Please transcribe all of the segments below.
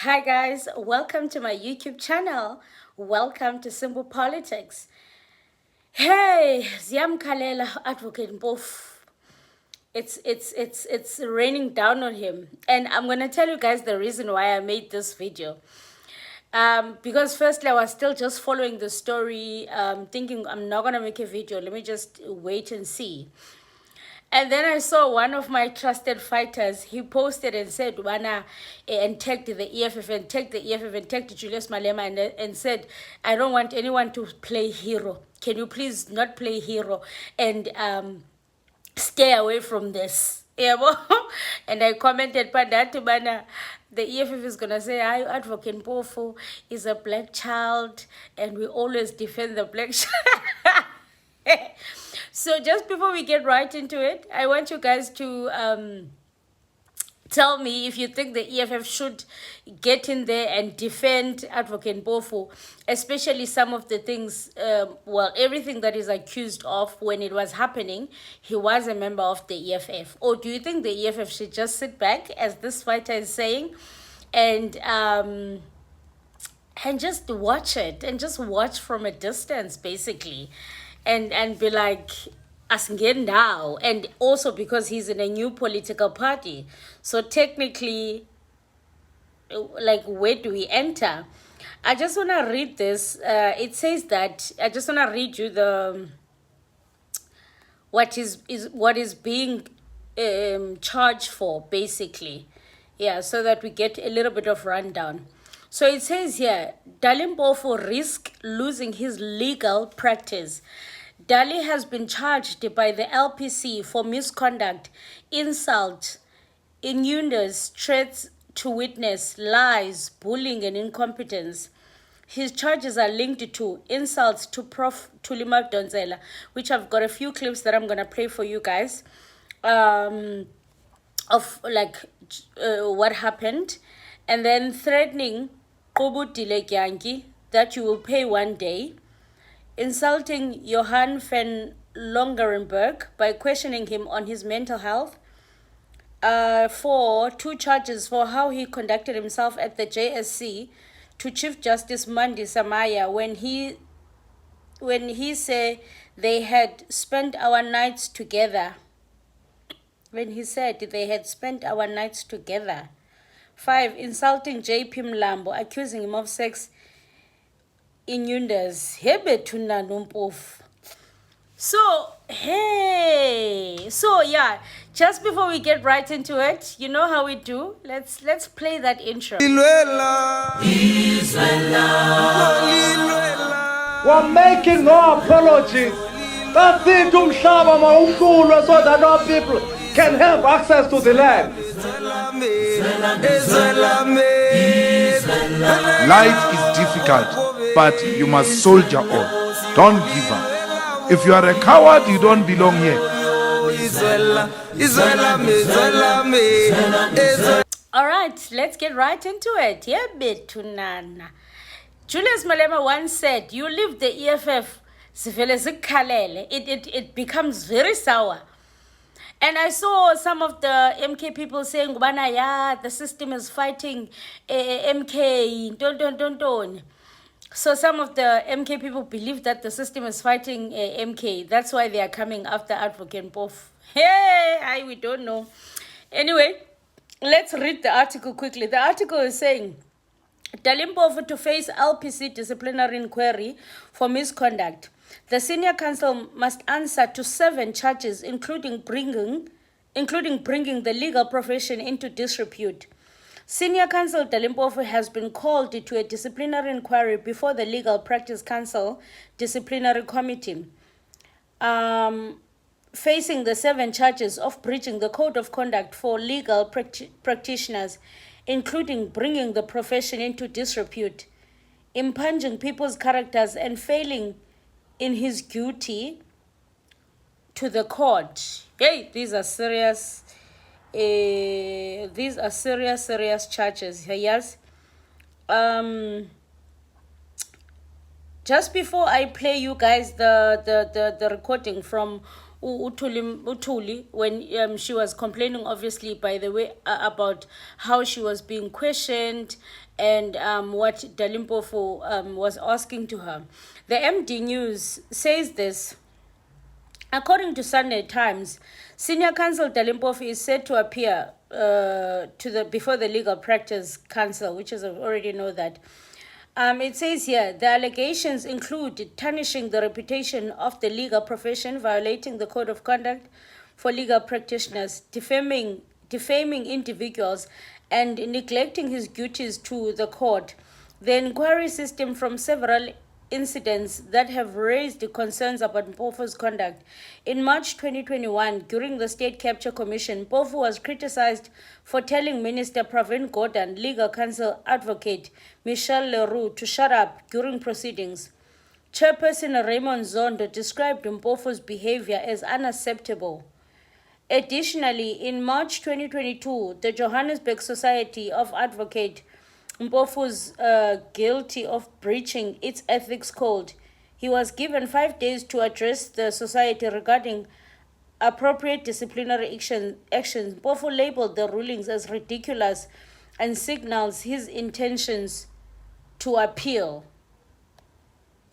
Hi guys, welcome to my YouTube channel. Welcome to Simple Politics. Hey, Ziyamkhalela Advocate MPOFU. It's raining down on him, and I'm gonna tell you guys the reason why I made this video. Because firstly, I was still just following the story, thinking I'm not gonna make a video. Let me just wait and see. And then I saw one of my trusted fighters. He posted and said, "Wanna and tagged the EFF and tagged the EFF and tagged Julius Malema and said, I don't want anyone to play hero. Can you please not play hero and stay away from this?" Yeah, and I commented, "But that bana, the EFF is gonna say, I Advocate MPOFU is a black child, and we always defend the black child." So just before we get right into it, I want you guys to tell me if you think the EFF should get in there and defend Advocate MPOFU, especially some of the things, everything that is accused of when it was happening, he was a member of the EFF. Or do you think the EFF should just sit back, as this fighter is saying, and just watch it, and just watch from a distance, basically, and be like, asingeni now? And also because he's in a new political party, so technically, like, where do we enter? I just want to read this. It says that, I just want to read you the what is being charged for, basically. Yeah, so that we get a little bit of rundown. So it says here, DALI MPOFU risk losing his legal practice. DALI has been charged by the LPC for misconduct, insult, innuendos, threats to witness, lies, bullying, and incompetence. His charges are linked to insults to Prof. Tulima Donzela, which I've got a few clips that I'm going to play for you guys, of like what happened, and then threatening Qubutile that you will pay one day, insulting Johann van Longerenberg by questioning him on his mental health, for 2 charges for how he conducted himself at the JSC to Chief Justice Mandi Samaya when he said they had spent our nights together. When he said they had spent our nights together. 5, insulting JP Mlambo, accusing him of sex innuendos. Hebe tuna numpof. So, hey. So, yeah, just before we get right into it, you know how we do. Let's play that intro. We're making no apologies. That's it, so that our people can have access to the land. Life is difficult, but you must soldier on. Don't give up. If you are a coward, you don't belong here. All right, let's get right into it. Yeah, betunana. Julius Malema once said, "You leave the EFF, it becomes very sour." And I saw some of the MK people saying, "Bana, yeah, the system is fighting MK, don't. So some of the MK people believe that the system is fighting MK. That's why they are coming after Advocate MPOFU. Hey, we don't know. Anyway, let's read the article quickly. The article is saying, DALI MPOFU to face LPC disciplinary inquiry for misconduct. The senior counsel must answer to 7 charges, including bringing the legal profession into disrepute. Senior counsel DALI MPOFU has been called to a disciplinary inquiry before the Legal Practice Council Disciplinary Committee, facing the 7 charges of breaching the Code of Conduct for legal practitioners, including bringing the profession into disrepute, impugning people's characters, and failing in his duty to the court. Hey, these are serious. These are serious charges. Yes. Just before I play you guys the recording from Utuli when she was complaining, obviously, by the way, about how she was being questioned and what DALI MPOFU was asking to her. The MD News says this. According to Sunday Times, Senior Counsel DALI MPOFU is set to appear before the Legal Practice Council, which is, I already know that. It says here, the allegations include tarnishing the reputation of the legal profession, violating the code of conduct for legal practitioners, defaming individuals, and neglecting his duties to the court. The inquiry system from several incidents that have raised concerns about MPOFU's conduct. In March 2021, during the State Capture Commission, MPOFU was criticized for telling Minister Pravin Gordhan, legal counsel advocate Michelle Leroux, to shut up during proceedings. Chairperson Raymond Zondo described MPOFU's behavior as unacceptable. Additionally, in March 2022, the Johannesburg Society of Advocate MPOFU's guilty of breaching its ethics code. He was given 5 days to address the society regarding appropriate disciplinary actions. MPOFU labeled the rulings as ridiculous and signals his intentions to appeal.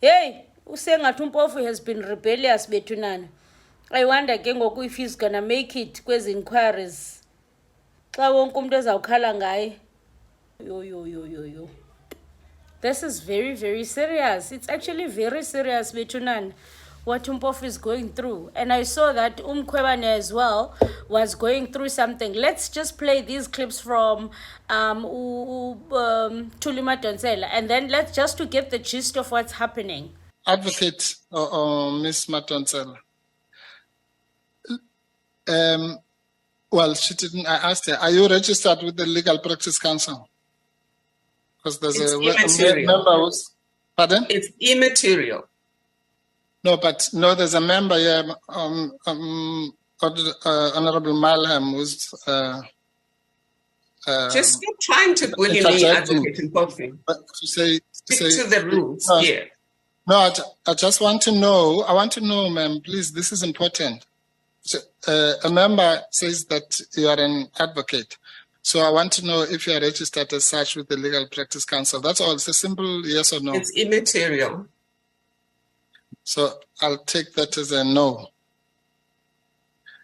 Hey, usengathi MPOFU has been rebellious betunana. I wonder ke ngoku if he's gonna make it kwezi inquiries. Xa wonke umuntu ezawukhala ngaye. Yo. This is very, very serious. It's actually very serious, Betunan, what MPOFU is going through. And I saw that Khwebane as well was going through something. Let's just play these clips from Thuli Madonsela, and then let's just to get the gist of what's happening. Advocate Miss Madonsela. Well, she didn't. I asked her, are you registered with the Legal Practice Council? Because there's a member who's, pardon? It's immaterial. No, but no, there's a member here, Honorable Malham, who's just stop trying to bully me, Advocate MPOFU. Stick to the rules here. No, I just want to know, ma'am, please, this is important. So, a member says that you are an advocate. So I want to know if you are registered as such with the Legal Practice Council. That's all. It's a simple yes or no. It's immaterial. So I'll take that as a no.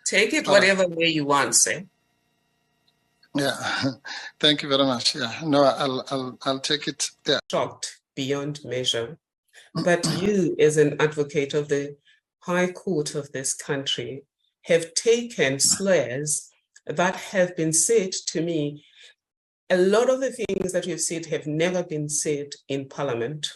Take it whatever way you want, say. Yeah. Thank you very much. Yeah. No, I'll take it. Yeah. Shocked beyond measure. But you, as an advocate of the High Court of this country, have taken slurs that have been said to me. A lot of the things that you've said have never been said in Parliament.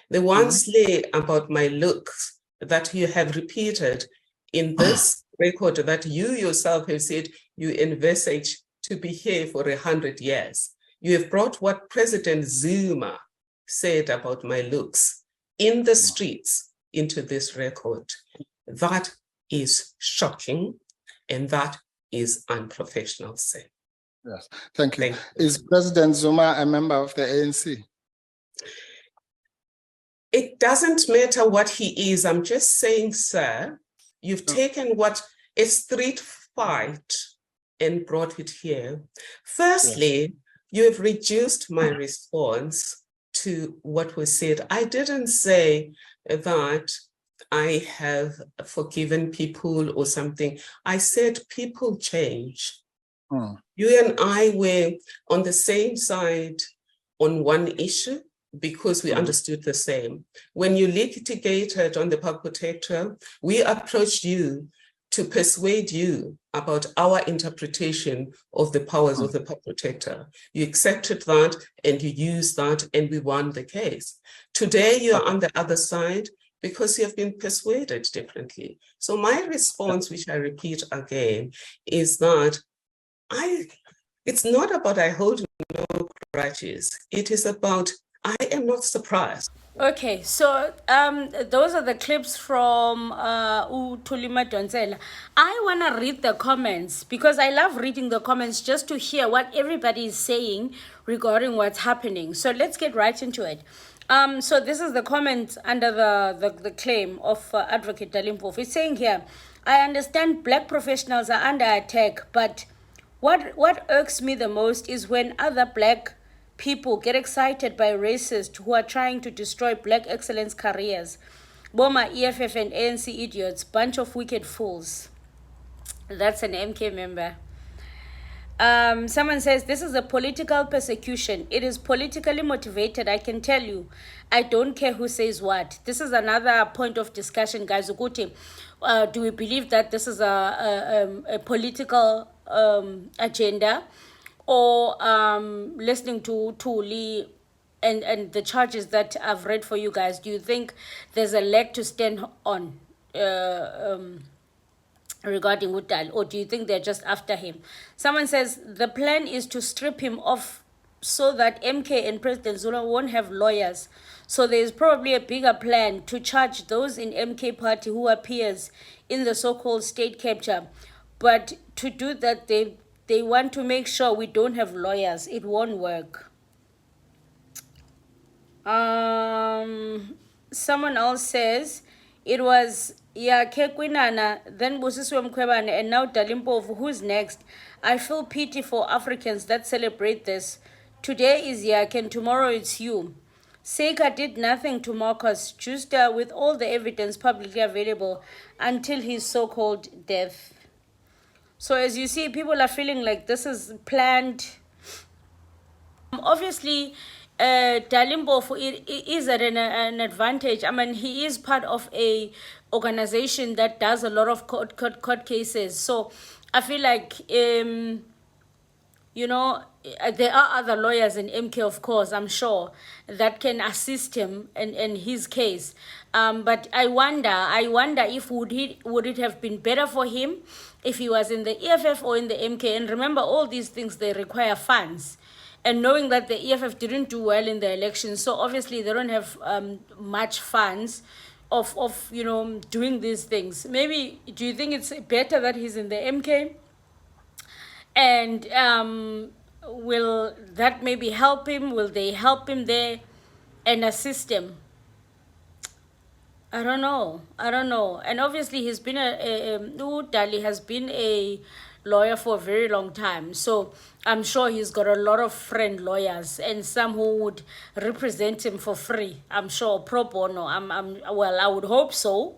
The one slur about my looks that you have repeated in this record that you yourself have said you envisage to be here for 100 years. You have brought what President Zuma said about my looks in the streets into this record. That is shocking, and that is unprofessional, sir. Yes, thank you. Is President Zuma a member of the ANC? It doesn't matter what he is. I'm just saying, sir, you've taken what a street fight and brought it here. Firstly, you have reduced my response to what was said. I didn't say that I have forgiven people or something. I said people change. You and I were on the same side on one issue because we understood the same. When you litigated on the Park Protector, we approached you to persuade you about our interpretation of the powers of the Park Protector. You accepted that and you used that and we won the case. Today you're on the other side because you have been persuaded differently. So my response, which I repeat again, is that it's not about I hold no grudges. It is about I am not surprised. Okay, so those are the clips from Thuli Madonsela. I want to read the comments because I love reading the comments just to hear what everybody is saying regarding what's happening. So let's get right into it. So this is the comment under the claim of Advocate DALI MPOFU. It's saying here, I understand black professionals are under attack, but what irks me the most is when other black people get excited by racists who are trying to destroy black excellence careers. Boma, EFF and ANC idiots, bunch of wicked fools. That's an MK member. Someone says, this is a political persecution. It is politically motivated, I can tell you. I don't care who says what. This is another point of discussion, guys. Do we believe that this is a political agenda? Or listening to Lee and the charges that I've read for you guys, do you think there's a leg to stand on regarding Udal, or do you think they're just after him? Someone says the plan is to strip him off so that MK and President Zuma won't have lawyers. So there's probably a bigger plan to charge those in MK party who are peers in the so-called state capture. But to do that, they want to make sure we don't have lawyers. It won't work. Someone else says it was Kekwinana, then Busiswe Mkhwebane, and now DALI MPOFU. Who's next? I feel pity for Africans that celebrate this. Today is Yak and tomorrow it's you. Seika did nothing to Marcus Justa with all the evidence publicly available until his so-called death. So as you see, people are feeling like this is planned. Obviously, DALI MPOFU is at an advantage. I mean, he is part of a organization that does a lot of court cases. So I feel like, you know, there are other lawyers in MK, of course, I'm sure, that can assist him in his case. But I wonder if would it have been better for him if he was in the EFF or in the MK? And remember, all these things, they require funds. And knowing that the EFF didn't do well in the election, so obviously they don't have much funds of you know, doing these things. Maybe, do you think it's better that he's in the MK? And will that maybe help him? Will they help him there and assist him? I don't know. And obviously he's been Dali has been a lawyer for a very long time. So I'm sure he's got a lot of friend lawyers and some who would represent him for free. I'm sure, pro bono. Well, I would hope so.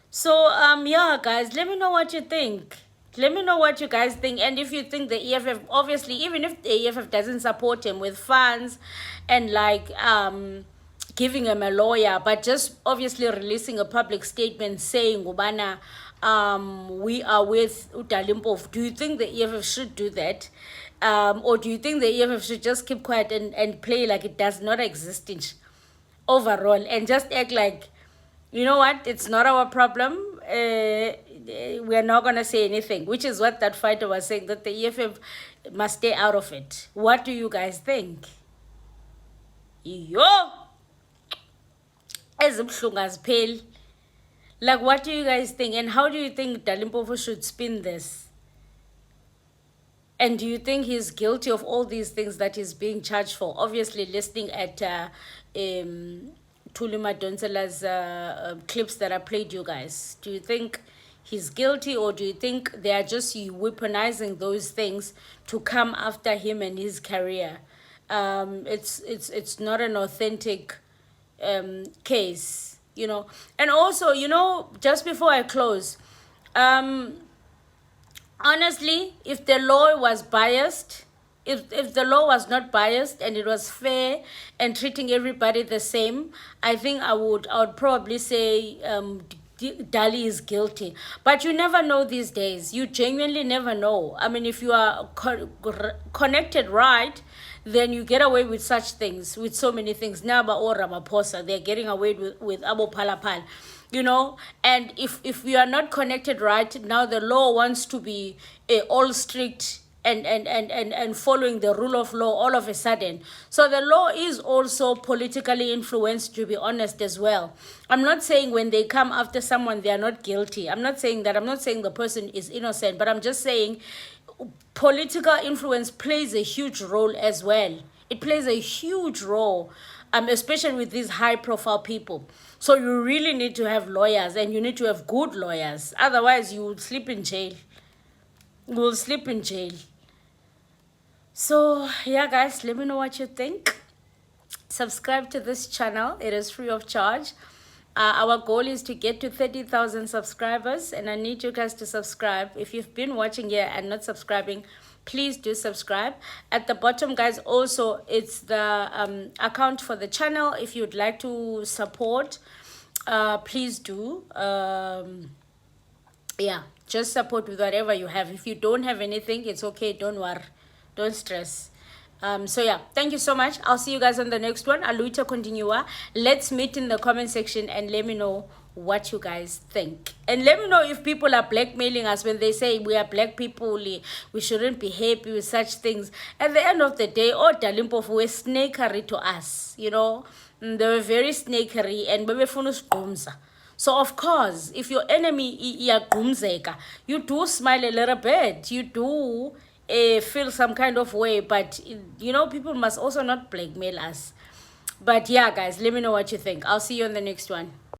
So yeah, guys, let me know what you think. Let me know what you guys think. And if you think the EFF, obviously, even if the EFF doesn't support him with funds and like giving him a lawyer, but just obviously releasing a public statement saying, Ubana, we are with DALI MPOFU. Do you think the EFF should do that? Or do you think the EFF should just keep quiet and play like it does not exist overall and just act like, you know what, it's not our problem, we're not going to say anything, which is what that fighter was saying, that the EFF must stay out of it. What do you guys think? Yo! Like, what do you guys think? And how do you think DALI MPOFU should spin this? And do you think he's guilty of all these things that he's being charged for? Obviously, listening at Tulima Donsela's clips that I played you guys. Do you think he's guilty, or do you think they are just weaponizing those things to come after him and his career? It's not an authentic case, you know. And also, you know, just before I close, honestly, if the law was biased, if the law was not biased and it was fair and treating everybody the same, I think I would probably say DALI is guilty. But you never know these days. You genuinely never know. I mean, if you are connected right, then you get away with such things, with so many things. Naba or Ramaphosa, they're getting away with Abu Palapal, you know. And if we are not connected right, now the law wants to be all strict and following the rule of law all of a sudden. So the law is also politically influenced, to be honest, as well. I'm not saying when they come after someone, they are not guilty. I'm not saying that. I'm not saying the person is innocent, but I'm just saying political influence plays a huge role as well. It plays a huge role. especially with these high-profile people. So you really need to have lawyers, and you need to have good lawyers. Otherwise, you will sleep in jail. You will sleep in jail. So yeah, guys, let me know what you think. Subscribe to this channel. It is free of charge. Our goal is to get to 30,000 subscribers, and I need you guys to subscribe. If you've been watching here and not subscribing, please do subscribe. At the bottom, guys, also it's the account for the channel. If you'd like to support, please do. Yeah, just support with whatever you have. If you don't have anything, it's okay. Don't worry, don't stress. So yeah, thank you so much. I'll see you guys on the next one. Aluita continua. Let's meet in the comment section and let me know what you guys think, and let me know if people are blackmailing us when they say we are black people, we shouldn't be happy with such things. At the end of the day, DALI MPOFU were snakery to us, you know. They were very snakery, and so of course, if your enemy you do smile a little bit, you do feel some kind of way, but you know, people must also not blackmail us. But yeah, guys, let me know what you think. I'll see you on the next one.